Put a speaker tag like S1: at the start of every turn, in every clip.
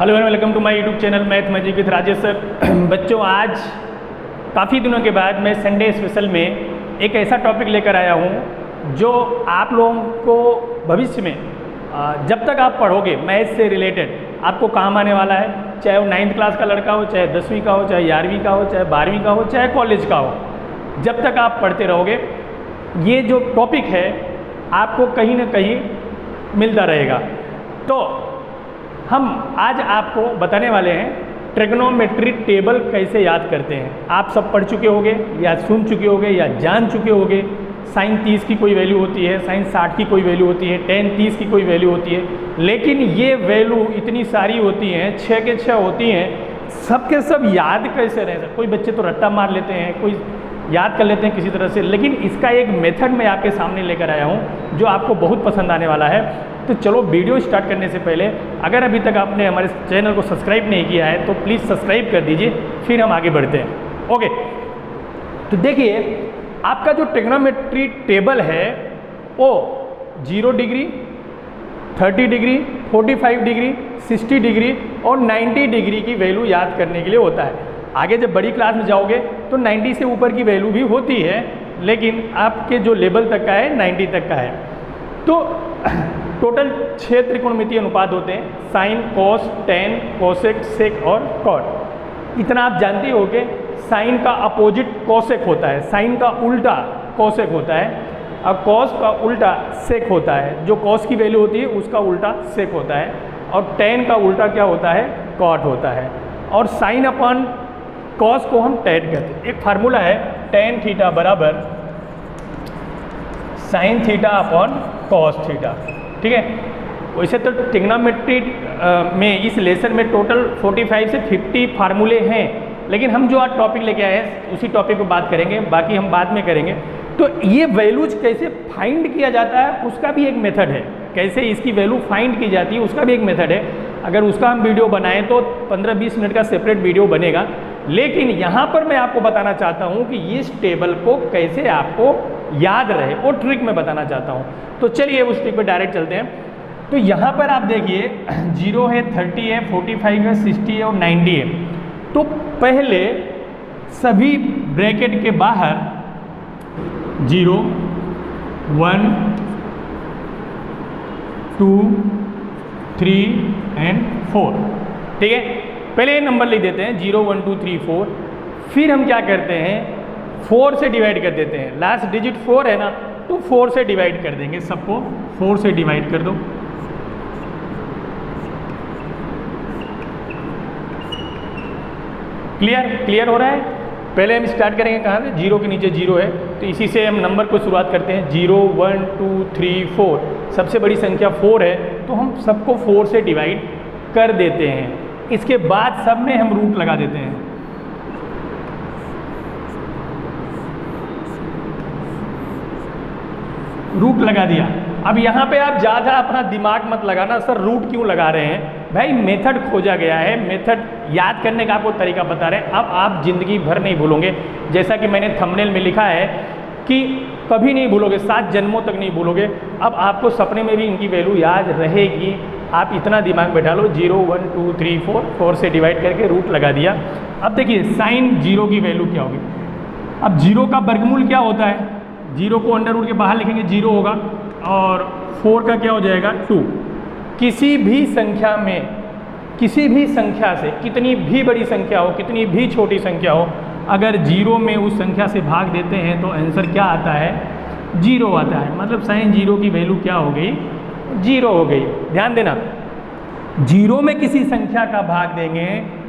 S1: Hello and welcome to my YouTube channel Math Magic with Rajesh sir. बच्चों, आज काफ़ी दिनों के बाद मैं संडे स्पेशल में एक ऐसा टॉपिक लेकर आया हूँ जो आप लोगों को भविष्य में जब तक आप पढ़ोगे मैथ से रिलेटेड आपको काम आने वाला है। चाहे वो 9th क्लास का लड़का हो, चाहे 10वीं का हो, चाहे 11वीं का हो, चाहे 12वीं का हो, चाहे कॉलेज का हो, जब तक आप पढ़ते रहोगे ये जो टॉपिक है आपको कहीं ना कहीं मिलता रहेगा। तो हम आज आपको बताने वाले हैं ट्रिग्नोमेट्री टेबल कैसे याद करते हैं। आप सब पढ़ चुके होंगे या सुन चुके होंगे या जान चुके होंगे। साइन 30 की कोई वैल्यू होती है, साइन 60 की कोई वैल्यू होती है, टेन 30 की कोई वैल्यू होती है, लेकिन ये वैल्यू इतनी सारी होती हैं, 6 के 6 होती हैं। सब के सब याद कैसे रहे? कोई बच्चे तो रट्टा मार लेते हैं, कोई याद कर लेते हैं किसी तरह से, लेकिन इसका एक मेथड मैं आपके सामने लेकर आया हूँ जो आपको बहुत पसंद आने वाला है। तो चलो वीडियो स्टार्ट करने से पहले अगर अभी तक आपने हमारे चैनल को सब्सक्राइब नहीं किया है तो प्लीज़ सब्सक्राइब कर दीजिए, फिर हम आगे बढ़ते हैं। ओके, तो देखिए आपका जो ट्रिग्नोमेट्री टेबल है वो 0 डिग्री, 30 डिग्री, 45 डिग्री, 60 डिग्री और 90 डिग्री की वैल्यू याद करने के लिए होता है। आगे जब बड़ी क्लास में जाओगे तो 90 से ऊपर की वैल्यू भी होती है, लेकिन आपके जो लेवल तक का है 90 तक का है। तो टोटल 6 त्रिकोणमितीय अनुपात होते हैं, साइन, कॉस, टेन, कोसेक, सेक और कॉट। इतना आप जानते हो कि साइन का अपोजिट कोसेक होता है, साइन का उल्टा कोसेक होता है और कॉस का उल्टा सेक होता है। जो कॉस की वैल्यू होती है उसका उल्टा सेक होता है और टेन का उल्टा क्या होता है? कॉट होता है। और साइन अपन कॉस को हम टेन कहते हैं। एक फार्मूला है टेन थीटा बराबर sine theta upon cos theta, ठीक है। वैसे तो ट्रिग्नोमेट्री में इस लेसन में टोटल 45 से 50 फार्मूले हैं, लेकिन हम जो आज टॉपिक लेके आए हैं उसी टॉपिक पर बात करेंगे, बाकी हम बाद में करेंगे। तो ये वैल्यूज कैसे फाइंड किया जाता है उसका भी एक मेथड है, कैसे इसकी वैल्यू फाइंड की जाती है उसका भी एक मेथड है। अगर उसका हम वीडियो बनाएं तो 15-20 मिनट का सेपरेट वीडियो बनेगा, लेकिन यहाँ पर मैं आपको बताना चाहता हूँ कि इस टेबल को कैसे आपको याद रहे वो ट्रिक मैं बताना चाहता हूँ। तो चलिए उस ट्रिक पर डायरेक्ट चलते हैं। तो यहाँ पर आप देखिए 0 है, 30 है, 45 है, 60 है और 90 है। तो पहले सभी ब्रैकेट के बाहर 0, 1, 2, 3 एंड 4, ठीक है। पहले ये नंबर लिख देते हैं 0, 1, 2, 3, 4। फिर हम क्या करते हैं 4 से डिवाइड कर देते हैं। लास्ट डिजिट 4 है ना, तो 4 से डिवाइड कर देंगे, सबको 4 से डिवाइड कर दो। क्लियर हो रहा है? पहले हम स्टार्ट करेंगे कहाँ से? 0 के नीचे 0 है, तो इसी से हम नंबर को शुरुआत करते हैं। 0, 1, 2, 3, 4। सबसे बड़ी संख्या 4 है, तो हम सबको 4 से डिवाइड कर देते हैं। इसके बाद सब में हम रूट लगा देते हैं। रूट लगा दिया। अब यहाँ पे आप ज़्यादा अपना दिमाग मत लगाना, सर रूट क्यों लगा रहे हैं? भाई मेथड खोजा गया है, मेथड याद करने का आपको तरीका बता रहे हैं। अब आप ज़िंदगी भर नहीं भूलोगे, जैसा कि मैंने थंबनेल में लिखा है कि कभी नहीं भूलोगे, 7 जन्मों तक नहीं भूलोगे। अब आपको सपने में भी इनकी वैल्यू याद रहेगी। आप इतना दिमाग बैठा लो, 0, 1, 2, 3, 4 से डिवाइड करके रूट लगा दिया। अब देखिए साइन 0 की वैल्यू क्या होगी। अब 0 का वर्गमूल क्या होता है? 0 को अंडर रूट के बाहर लिखेंगे 0 होगा, और 4 का क्या हो जाएगा? 2। किसी भी संख्या में, किसी भी संख्या से, कितनी भी बड़ी संख्या हो, कितनी भी छोटी संख्या हो, अगर 0 में उस संख्या से भाग देते हैं तो आंसर क्या आता है? 0 आता है। मतलब साइन 0 की वैल्यू क्या हो गई? 0 हो गई। ध्यान देना, 0 में किसी संख्या का भाग देंगे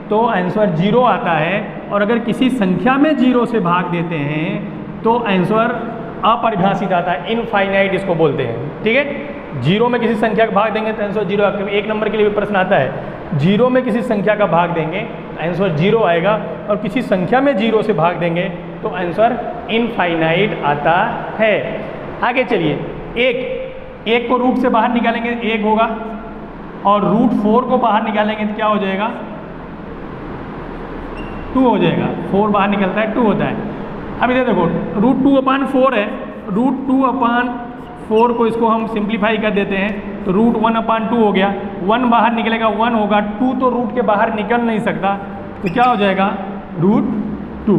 S1: तो आंसर 0 आता है, और अगर किसी संख्या में 0 से भाग देते हैं तो आंसर अपरिभाषित आता है, इनफाइनाइट इसको बोलते हैं, ठीक है। 0 में किसी संख्या का भाग देंगे तो आंसर 0 आएगा। एक नंबर के लिए भी प्रश्न आता है, 0 में किसी संख्या का भाग देंगे तो आंसर 0 आएगा, और किसी संख्या में 0 से भाग देंगे तो आंसर इनफाइनाइट आता है। आगे चलिए, 1 को रूट से बाहर निकालेंगे 1 होगा, और रूट 4 को बाहर निकालेंगे तो क्या हो जाएगा? 2 हो जाएगा। 4 बाहर निकलता है 2 होता है। अब इधर देखो, रूट 2/4 है, रूट 2/4 4 को इसको हम सिंप्लीफाई कर देते हैं तो √1/2 हो गया। 1 बाहर निकलेगा 1 होगा, 2 तो रूट के बाहर निकल नहीं सकता, तो क्या हो जाएगा √2।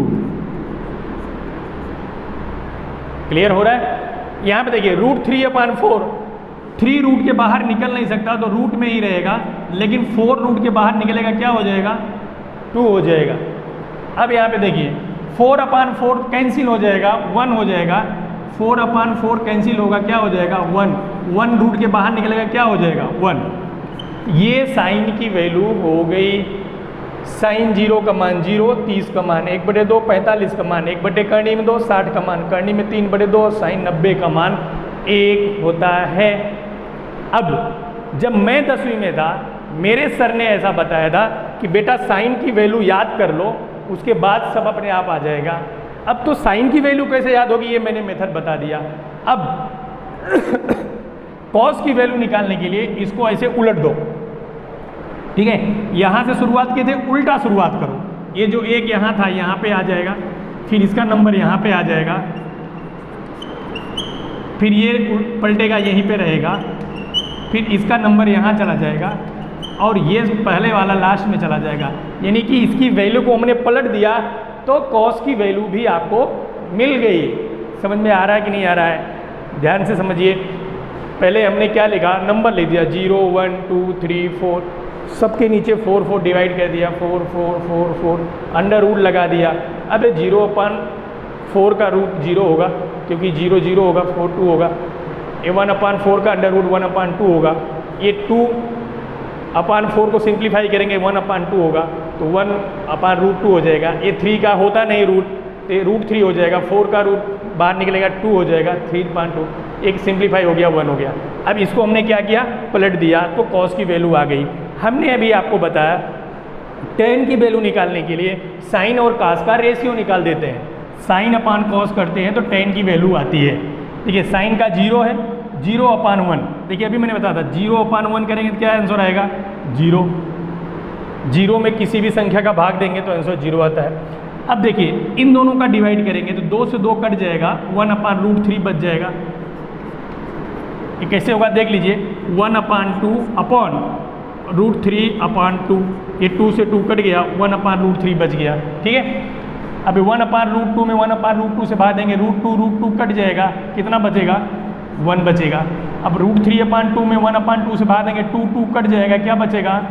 S1: क्लियर हो रहा है? यहाँ पे देखिए √3/4, 3 रूट के बाहर निकल नहीं सकता तो रूट में ही रहेगा, लेकिन 4 रूट के बाहर निकलेगा, क्या हो जाएगा 2 हो जाएगा। अब यहाँ पे देखिए 4/4 कैंसिल हो जाएगा, 1 हो जाएगा, 4/4 कैंसिल होगा, क्या हो जाएगा 1 रूट के बाहर निकलेगा, क्या हो जाएगा 1। ये साइन की वैल्यू हो गई। साइन 0 का मान 0, 30 का मान 1/2, 45 का मान 1/, करनी में 2, 60 का मान करनी में 3/2, साइन 90 का मान 1 होता है। अब जब मैं 10वीं में था, मेरे सर ने ऐसा बताया था कि बेटा साइन की वैल्यू याद कर लो, उसके बाद सब अपने आप आ जाएगा। अब तो साइन की वैल्यू कैसे याद होगी, ये मैंने मेथड बता दिया। अब कॉस की वैल्यू निकालने के लिए इसको ऐसे उलट दो, ठीक है। यहाँ से शुरुआत किए थे, उल्टा शुरुआत करो। ये जो एक यहाँ था यहाँ पे आ जाएगा, फिर इसका नंबर यहाँ पे आ जाएगा, फिर ये पलटेगा यहीं पे रहेगा, फिर इसका नंबर यहाँ चला जाएगा और ये पहले वाला लास्ट में चला जाएगा। यानी कि इसकी वैल्यू को हमने पलट दिया तो कॉस की वैल्यू भी आपको मिल गई। समझ में आ रहा है कि नहीं आ रहा है? ध्यान से समझिए। पहले हमने क्या लिखा, नंबर लिख दिया 0 1 2 3 4, सबके नीचे 4 4 डिवाइड कर दिया, 4 4 4 4, अंडर रूट लगा दिया। अब 0/4 का रूट 0 होगा, क्योंकि 0 0 होगा, 4 2 होगा। ये 1/4 का अंडर रूट 1/2 होगा। ये 2/4 को सिंप्लीफाई करेंगे 1/2 होगा, तो 1/√2 हो जाएगा। ये 3 का होता नहीं रूट, तो √3 हो जाएगा। 4 का रूट बाहर निकलेगा 2 हो जाएगा, 3/2, एक सिंप्लीफाई हो गया 1 हो गया। अब इसको हमने क्या किया, पलट दिया तो कॉस की वैल्यू आ गई। हमने अभी आपको बताया tan की वैल्यू निकालने के लिए साइन और कॉस का रेशियो निकाल देते हैं। sin/cos करते हैं तो tan की वैल्यू आती है। देखिए साइन का 0 है, 0/1। देखिए अभी मैंने बताया था 0/1 करेंगे तो क्या आंसर आएगा 0। 0 में किसी भी संख्या का भाग देंगे तो आंसर 0 आता है। अब देखिए इन दोनों का डिवाइड करेंगे तो 2 से 2 कट जाएगा, 1/√3 बच जाएगा। ये कैसे होगा देख लीजिए, 1/2/√3/2, ये 2 से 2 कट गया, 1/√3 बच गया, ठीक है। अभी 1/√2 में 1/√2 से भाग देंगे, √2 कट जाएगा, कितना बचेगा 1 बचेगा। अब √3/2 में 1/2 से भाग देंगे, 2 कट जाएगा, क्या बचेगा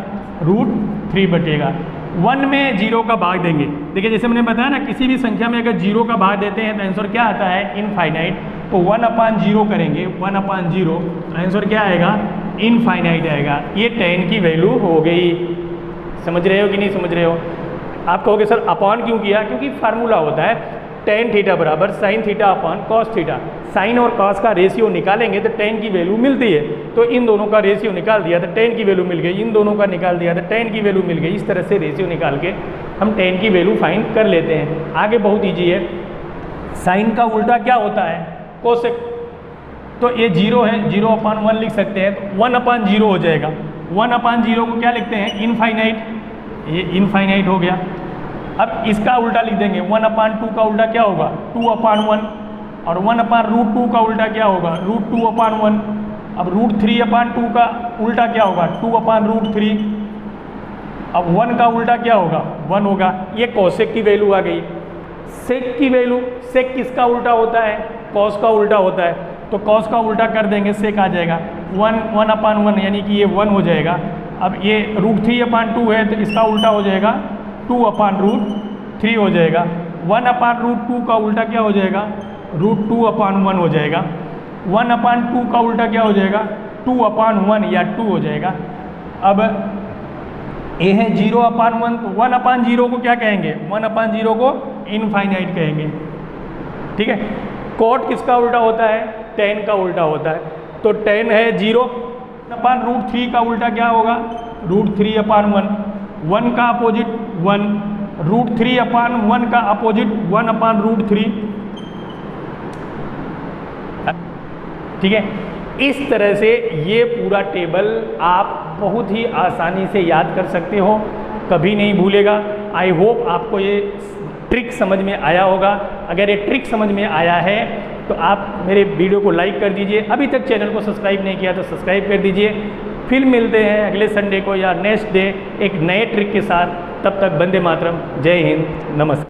S1: √3 बचेगा। 1 में 0 का भाग देंगे। देखिए जैसे मैंने बताया ना, किसी भी संख्या में अगर 0 का भाग देते हैं तो आंसर क्या आता है इनफाइनाइट। तो 1/0 करेंगे, 1/0 आंसर क्या आएगा इनफाइनाइट आएगा। ये tan की वैल्यू हो गई। समझ रहे हो कि नहीं समझ रहे हो? आप कहोगे सर अपॉन क्यों किया? क्योंकि फार्मूला होता है tan θ बराबर sin θ/cos θ। साइन और कॉस का रेशियो निकालेंगे तो tan की वैल्यू मिलती है, तो इन दोनों का रेशियो निकाल दिया तो tan की वैल्यू मिल गई, इन दोनों का निकाल दिया तो tan की वैल्यू मिल गई। इस तरह से रेशियो निकाल के हम tan की वैल्यू फाइंड कर लेते हैं। आगे बहुत ईजी है। साइन का उल्टा क्या होता है कोसेक, तो ये 0 है, 0/1 लिख सकते हैं, तो 1/0 हो जाएगा। 1/0 को क्या लिखते हैं इनफाइनाइट, ये इनफाइनाइट हो गया। अब इसका उल्टा लिख देंगे, 1/2 का उल्टा क्या होगा 2/1, और 1/√2 का उल्टा क्या होगा √2/1। अब √3/2 का उल्टा क्या होगा 2/√3। अब 1 का उल्टा क्या होगा 1 होगा। ये कोसेक की वैल्यू आ गई। सेक की वैल्यू, सेक किसका उल्टा होता है कॉस का उल्टा होता है, तो कॉस का उल्टा कर देंगे सेक आ जाएगा 1/1, यानी कि ये 1 हो जाएगा। अब ये √3/2 है तो इसका उल्टा हो जाएगा 2/√3 हो जाएगा। 1/√2 का उल्टा क्या हो जाएगा √2/1 हो जाएगा। 1/2 का उल्टा क्या हो जाएगा 2/1 या 2 हो जाएगा। अब ये है 0/1, तो 1/0 को क्या कहेंगे 1/0 को इनफाइनाइट कहेंगे, ठीक है। कॉट किसका उल्टा होता है tan का उल्टा होता है, तो tan है 0। 1/√3 का उल्टा क्या होगा √3/1। 1 का अपोजिट 1, √3/1 का अपोजिट 1/√3, ठीक है। इस तरह से ये पूरा टेबल आप बहुत ही आसानी से याद कर सकते हो, कभी नहीं भूलेगा। आई होप आपको ये ट्रिक समझ में आया होगा। अगर ये ट्रिक समझ में आया है तो आप मेरे वीडियो को लाइक कर दीजिए। अभी तक चैनल को सब्सक्राइब नहीं किया तो सब्सक्राइब कर दीजिए। फिर मिलते हैं अगले संडे को या नेक्स्ट डे एक नए ट्रिक के साथ। तब तक वंदे मातरम, जय हिंद, नमस्कार।